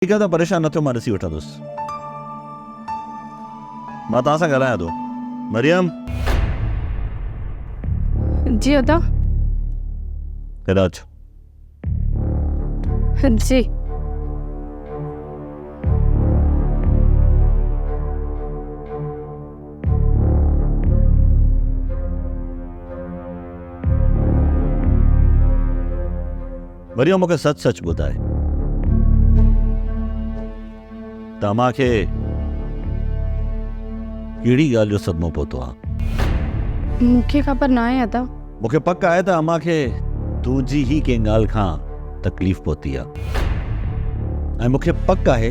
ठीक आहे त परेशान न थियो, मां ॾिसी वठंदुसि। मां तव्हां सां ॻाल्हायां थो। मरियम जी अदा। हेॾा अचो। जी मरियम मूंखे सच सच ॿुधाए, तव्हां खे कहिड़ी ॻाल्हि जो सदमो पहुतो आहे? मूंखे ख़बर न आहे अदा। मूंखे पक आहे त अम्मा खे तुंहिंजी ही कंहिं ॻाल्हि खां तकलीफ़ पहुती आहे, ऐं मूंखे पक आहे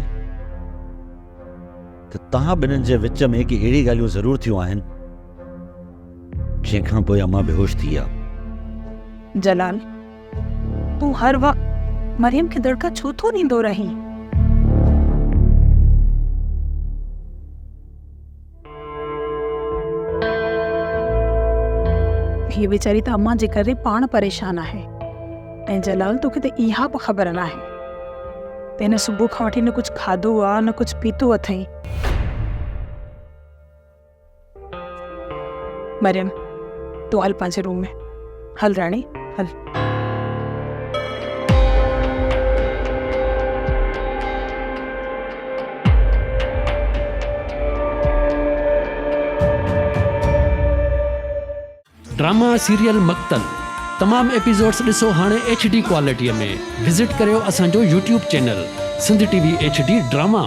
त तव्हां ॿिन्हिनि जे विच में की अहिड़ी ॻाल्हियूं ज़रूर थियूं आहिनि जंहिंखां पोइ अम्मा बेहोश थी आहे। जलाल, तू हर वक्त मरियम के दड़का छो तो नींदो रही? ये बेचारी त अम्मा जे करे पाण परेशान आहे। ऐं जलाल, तोखे त इहा बि ख़बर न आहे त हिन सुबुह खां वठी न कुछ खाधो आहे न कुछ पीतो अथई। मरियम, तू हल पंहिंजे रूम में। हल राणी, हल। ड्रामा सीरियल मक्तल तमाम एपिसोड्स ॾिसो हाणे HD क्वालिटीअ में। विज़िट करियो असांजो YouTube channel Sindh TV HD drama.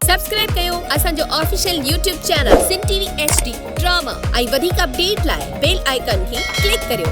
Subscribe कयो असांजो official YouTube channel Sindh TV HD drama ऐं वधीक अपडेट लाइ बेल आइकन खे क्लिक करियो।